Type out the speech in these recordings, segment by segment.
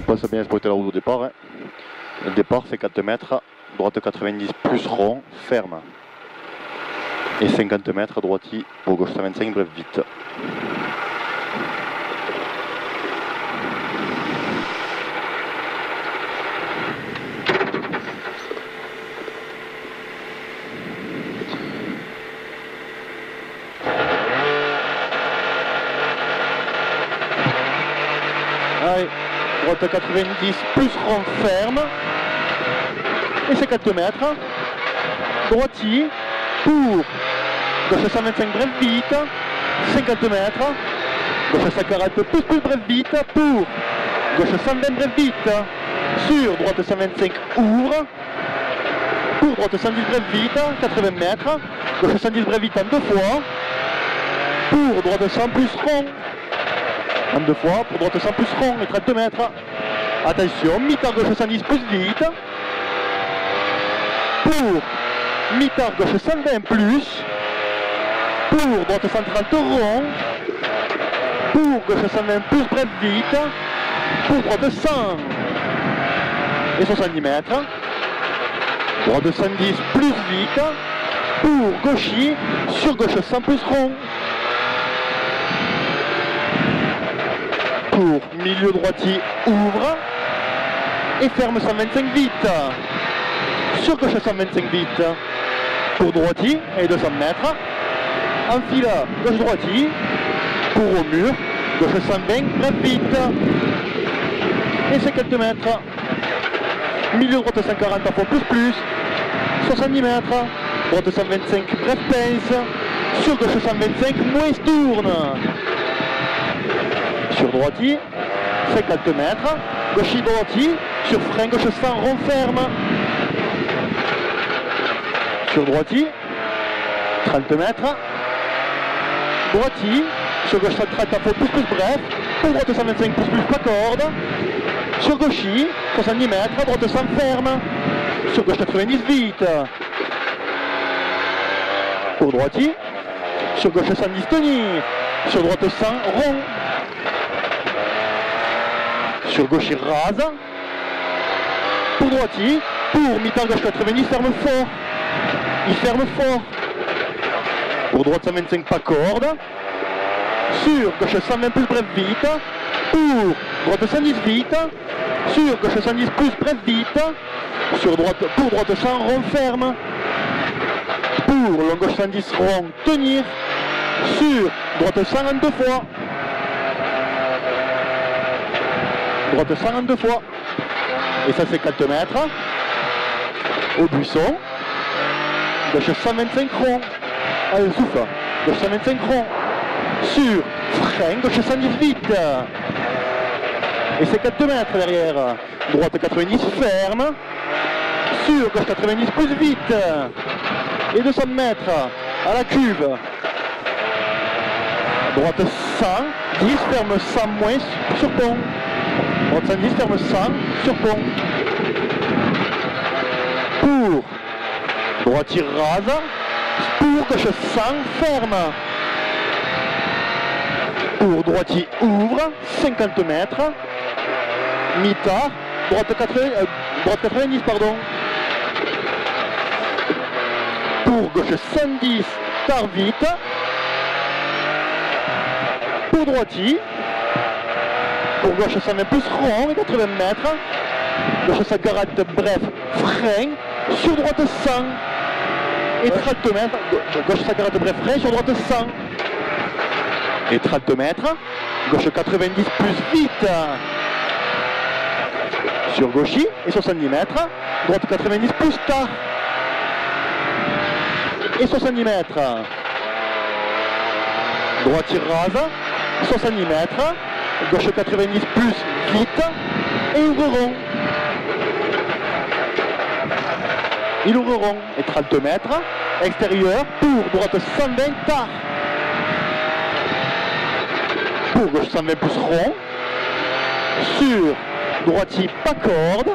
pense bien exploiter la roue au départ. Hein. Le départ c'est 4 mètres, droite 90 plus rond, ferme. Et 50 mètres, droitier pour gauche 125, bref vite. Allez, droite 90 plus rond ferme. Et c'est 4 mètres. Droitier pour gauche 125 bref vite. 50 mètres. Gauche 140 plus bref vite pour gauche 120 bref vite. Sur droite 125 ouvre. Pour droite 110 bref vite. 80 mètres. Gauche 110 bref vite en 2 fois. Pour droite 100 plus rond. En 2 fois, pour droite 100 plus rond et 30 mètres. Attention, mi-tard gauche 110 plus vite. Pour mi-tard gauche 120 plus. Pour droite 130 rond. Pour gauche 120 plus bref vite. Pour droite 100 et 70 mètres. Droite 110 plus vite. Pour gaucher sur gauche 100 plus rond. Pour milieu droitier ouvre et ferme 125 vite. Sur gauche 125 vite. Pour droitier et 200 mètres. Enfile gauche droitier. Pour au mur. Gauche 120 bref vite. Et 50 mètres. Milieu droite 140 à fond plus. 70 mètres. Droite 125 bref pince. Sur gauche 125 moins tourne. Sur droitier, 50 mètres, gauche droitier, sur frein gauche 100, rond ferme. Sur droitier, 30 mètres, droitier, sur gauche 130 à fond plus bref, pour droite 125 plus pas corde. Sur gaucher, 70 mètres, droite 100 ferme. Sur gauche 90 vite. Pour droitier, sur gauche 110 tenir. Sur droite 100 rond. Sur gauche il rase. Pour droitier, pour mi-temps gauche 90, ferme fort. Il ferme fort. Pour droite 125 pas corde. Sur gauche 120 plus bref vite. Pour droite 110 vite. Sur gauche 110 plus bref vite. Sur droite, pour droite 100 rond ferme. Pour long gauche 110 rond tenir. Sur droite 100 en 2 fois. Droite 100 en 2 fois. Et ça c'est 4 mètres. Au buisson. Gauche 125 rond. Allez, souffle. Gauche 125 rond. Sur frein, gauche 110 vite. Et c'est 4 mètres derrière. Droite 90 ferme. Sur gauche 90 plus vite. Et 200 mètres à la cuve. Droite 100, 10, ferme 100 moins sur pont. Droite 110, ferme 100 sur pont. Pour droitier rase. Pour gauche 100, ferme. Pour droitier ouvre, 50 mètres. Mi-tard, droite 90, pardon. Pour gauche 110, tard vite. Pour droitier. Pour gauche 120 plus rond et 80 mètres. Gauche 140 bref, frein. Sur droite 100 et 30 mètres. Gauche 140 bref, frein. Sur droite 100 et 30 mètres. Gauche 90 plus vite. Sur gaucher et 70 mètres. Droite 90 plus tard. Et 70 mètres. Droitier rase. 70 mètres. Gauche 90 plus vite. Et ouvre rond. Il ouvre rond. Et 30 mètres. Extérieur. Pour droite 120 tard. Pour gauche 120 plus rond. Sur droitier pas corde.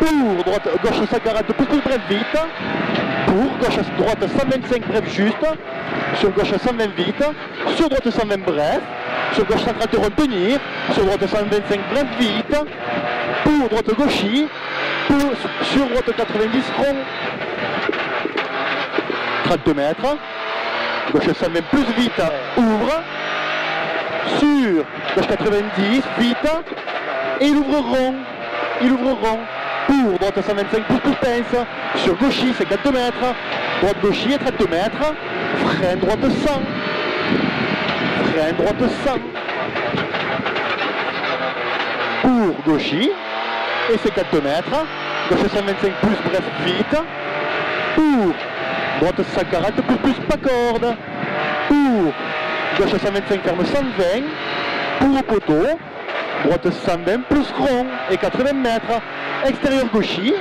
Pour droite, gauche 140 plus bref vite. Pour gauche droite 125 bref juste. Sur gauche 120 vite. Sur droite 120 bref. Sur gauche 130 rond tenir. Sur droite 125 bref vite. Pour droite gauchis. Sur droite 90 rond. 32 mètres. Gauche 120 plus vite. Ouvre. Sur gauche 90 vite. Et il ouvre rond. Il ouvre rond. Pour droite 125 plus pince. Sur gauchis 52 mètres. Droite gauchis et 32 mètres. Frein droite 100. Frein droite 100. Pour gauchis. Et 52 mètres. Gauche 125 plus bref vite. Pour droite 140 plus pas corde. Pour gauche 125 ferme 120. Pour au poteau. Droite 120 plus rond et 80 mètres. Extérieur gauchis.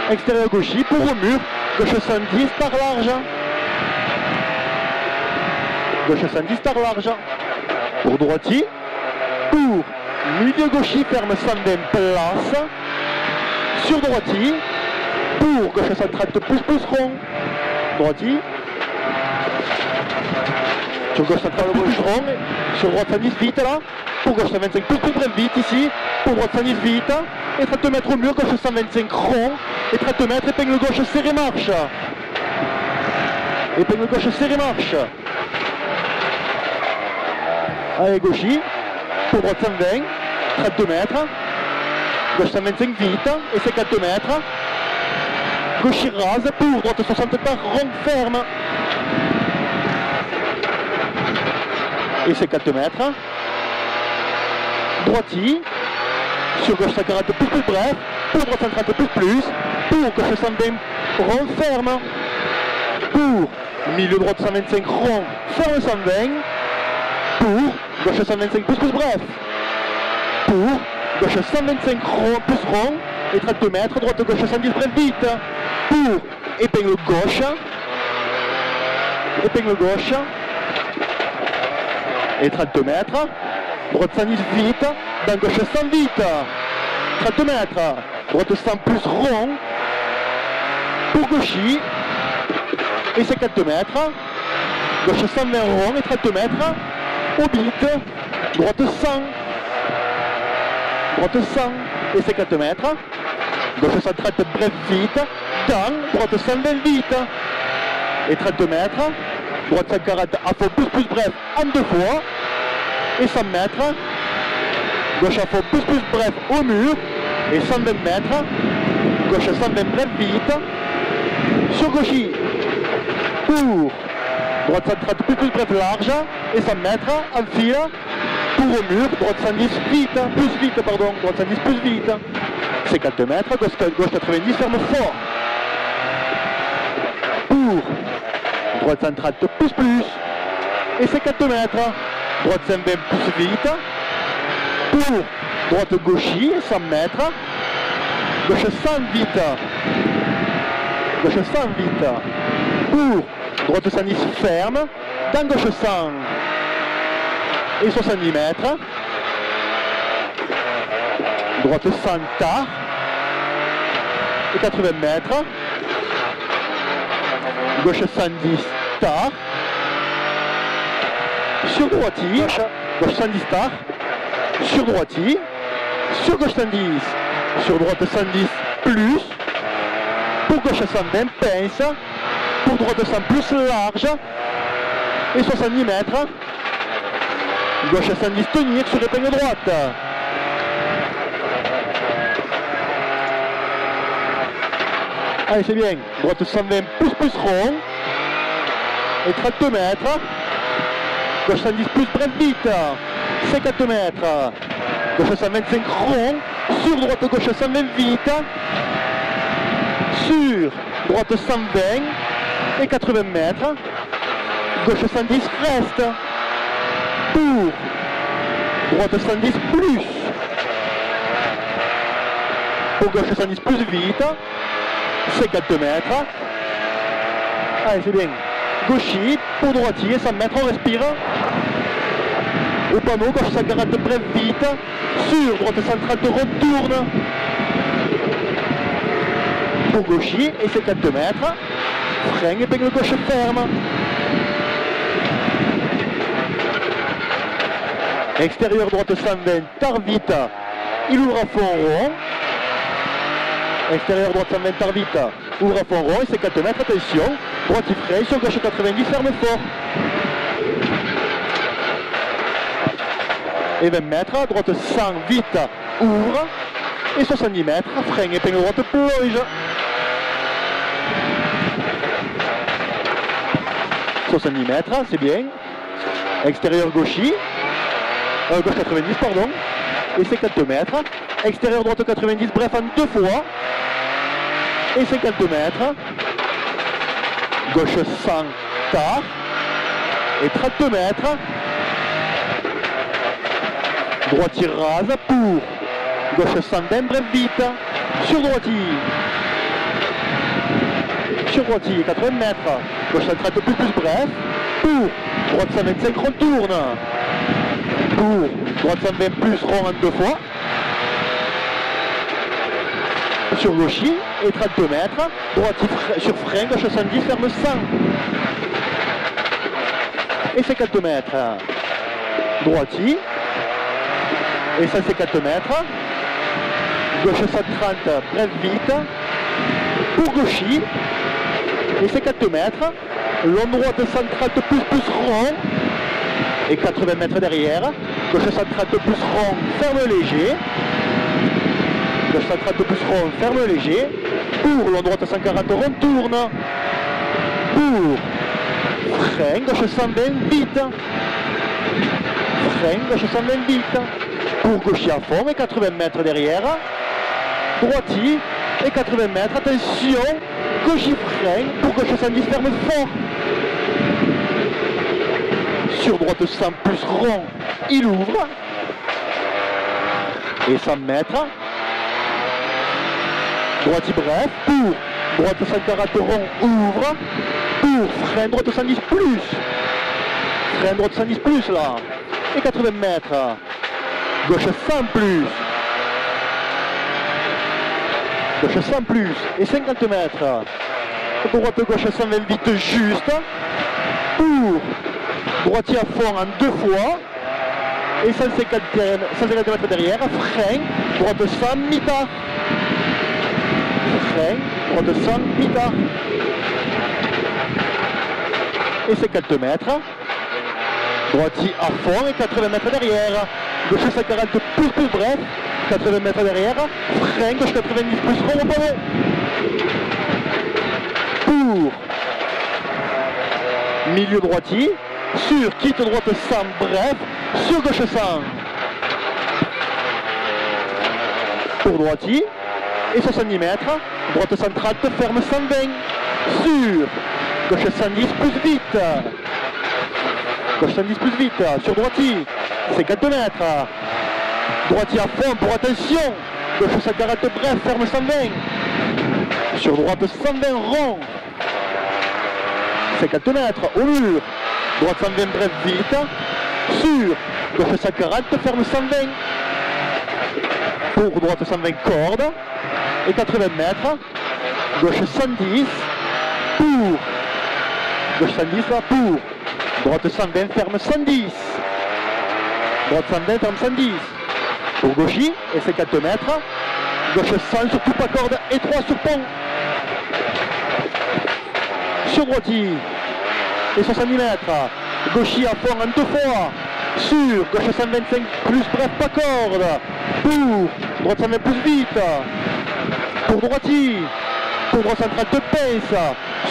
Extérieur gauchis pour au mur. Gauche 110 par large. Gauche 110 par large. Pour droitier. Pour milieu gauchis ferme 120 place. Sur droitier. Pour gauche 130 plus rond. Droitier. Sur gauche 130 plus rond. Sur droite 110 vite là. Pour gauche 125 plus bref vite ici. Pour droite 110 vite. Et 30 mètres au mur, gauche 125 rond. Et 30 mètres, épingle gauche serré marche. Épingle gauche serré marche. Allez, gauchis. Pour droite 120. 32 mètres. Gauche 125 vite. Et 50 mètres. Gauchis rase. Pour droite 60 par rond ferme. Et 50 mètres. Droitier. Sur gauche 140 plus bref. Pour droite 130 plus. Pour gauche 120 rond ferme. Pour milieu droite 125 rond ferme 120. Pour gauche 125 plus bref. Pour gauche 125 rond plus rond et 32 mètres. Droite gauche 110 bref vite. Pour épingle gauche. Épingle gauche. Et 32 mètres. Droite 110 vite. Dans gauche 100 vite. 30 mètres. Droite 100 plus rond. Pour gauchis. Et 50 mètres. Gauche 120 rond et 30 mètres. Au bite. Droite 100. Droite 100 et 50 mètres. Gauche 130 bref vite. Dans. Droite 120 vite. Et 30 mètres. Droite 140 à fond plus bref en deux fois. Et 100 mètres. Gauche à fond plus bref au mur. Et 120 mètres. Gauche 120 bref vite. Sur gauchis. Pour droite 130 plus bref large. Et 100 mètres en fil. Pour au mur. Droite 110 vite. Plus vite pardon. Droite 110 plus vite. 50 mètres. Gauche 90 ferme fort. Pour droite 130 plus. Et 50 mètres. Droite 120 plus vite. Pour droite gauchis, 100 mètres. Gauche 100 vite. Gauche 100 vite. Pour droite 110 ferme. Dans gauche 100. Et 70 mètres. Droite 100 tard. Et 80 mètres. Gauche 110 tard. Sur droitier. Gauche 110 tard. Sur droitier. Sur gauche 110. Sur droite 110 plus. Pour gauche 120 pince. Pour droite 100 plus large. Et 70 mètres. Gauche 110 tenir sur épingle droite. Allez, c'est bien. Droite 120 plus rond. Et 32 mètres. Gauche 110 plus bref vite. 50 mètres. Gauche 125 rond. Sur droite gauche 120 vite. Sur droite 120. Et 80 mètres. Gauche 110 reste. Pour droite 110 plus. Pour gauche 110 plus vite. 50 mètres. Allez, c'est bien. Gauchis, pour droitier, 100 mètres, on respire. Au panneau, gauche 140 bref vite. Sur droite 130, retourne. Pour gauchis, et 50 mètres. Frein, épingle gauche ferme. Extérieur droite 120, tard vite, il ouvre à fond rond. Extérieur droite 120, tard vite, ouvre à fond rond et c'est 4 mètres, attention. Droite il freine, sur gauche 90, ferme fort. Et 20 mètres, droite 100, vite, ouvre. Et 70 mètres, freine, épingle droite, plonge. 70 mètres, c'est bien. Extérieur gauchis. Gauche 90, pardon. Et 50 mètres. Extérieur droite 90, bref, en 2 fois. Et 50 mètres. Gauche 100, tard. Et 32 mètres. Droitier rase pour. Gauche 120, bref, vite. Sur droitier. Sur droitier, 80 mètres. Gauche 130, plus bref. Pour. Droite 125, retourne. Pour. Droite 120, plus rond en 2 fois. Sur gauchis. Et 32 mètres. Droitier sur frein, gauche 110, ferme 100. Et 50 mètres. Droitier. Et 150 mètres. Gauche 130, bref, vite. Pour gauchis. Et 50 mètres. Long droite 130 plus rond. Et 80 mètres derrière. Gauche 130 plus rond, ferme léger. Gauche 130 plus rond, ferme léger. Pour long droite 140 rond, tourne. Pour frein, gauche 120 vite. Frein, gauche 120 vite. Pour gaucher à fond et 80 mètres derrière. Droitier et 80 mètres, attention. Gauchis frein, pour gauche 110, ferme fort. Sur droite 100 plus rond, il ouvre. Et 100 mètres. Droitier bref, pour droite 140 rond, ouvre. Pour frein, droite 110 plus. Frein, droite 110 plus là. Et 80 mètres. Gauche 100 plus. Gauche 100 plus. Et 50 mètres. Droite gauche 120 vite juste. Pour droitier à fond en 2 fois. Et 150 mètres derrière. Frein. Droite 100 mi-tard. Frein. Droite 100 mi-tard. Et 50 mètres. Droitier à fond et 80 mètres derrière. Gauche 140 plus bref. 80 mètres derrière. Frein. Gauche 90 plus rond au pavé. Pour milieu droitier. Sur quitte droite 100 bref. Sur gauche 100. Pour droitier. Et 70 mètres. Droite 130. Ferme 120. Sur gauche 110 plus vite. Gauche 110 plus vite. Sur droitier. 50 mètres. Droitier à fond pour attention. Gauche 140 bref. Ferme 120. Sur droite 120 rond. 50 mètres au mur. Droite 120 bref vite. Sur gauche 140, ferme 120. Pour droite 120 corde. Et 80 mètres. Gauche 110. Pour. Gauche 110 là pour. Droite 120 ferme 110. Droite 120 ferme 110. Pour gauchis et 50 mètres. Gauche 100 sur coupe à corde et 3 sur pont. Sur droitier et 70 mètres. Gauchis à fond en 2 fois. Sur gauche 125 plus bref pas corde. Pour droite 120 plus vite. Pour droitier. Pour droite 130 pince.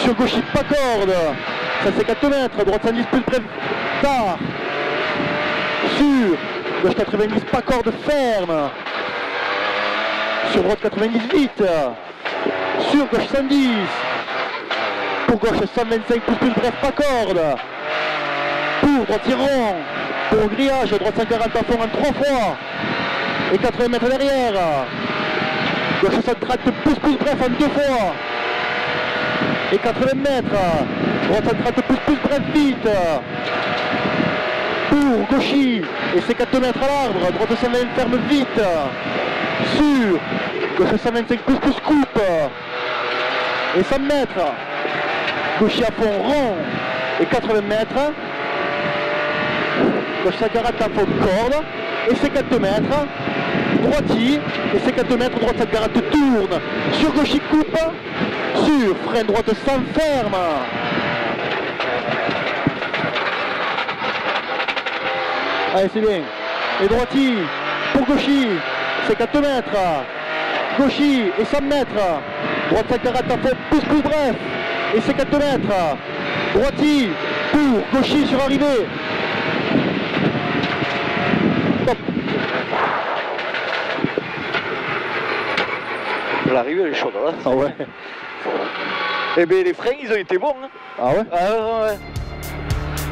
Sur gauchis pas corde. 150 mètres. Droite 110 plus bref tard. Sur gauche 90 pas corde ferme. Sur droite 90 vite. Sur gauche 110. Pour gauche 125 plus bref pas corde. Pour droitier rond. Pour grillage, droite 140 à fond en 3 fois. Et 80 mètres derrière. Gauche 130 plus bref en 2 fois. Et 80 mètres. Droite 130 plus bref vite. Pour gauchis. Et 50 mètres à l'arbre. Droite 120 ferme vite. Sur gauche 125 plus coupe. Et 100 mètres. Gauchis à fond rond. Et 80 mètres. Gauche 5 garate à fond de corde. Et c'est 4 mètres. Droitier. Et c'est 4 mètres. Droite 5 garate tourne. Sur gauche il coupe. Sur frein droite s'enferme. Allez, c'est bien. Et droitier pour gauchy. C'est 4 mètres. Gauchy et 100 mètres. Droite 5 garate à fond. Plus bref. Et c'est 4 mètres. Droitier pour gauchy sur arrivée. Top. L'arrivée elle est chaude là. Ah ouais. Eh bien les freins ils ont été bons. Hein. Ah ouais. Ah ouais.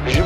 Je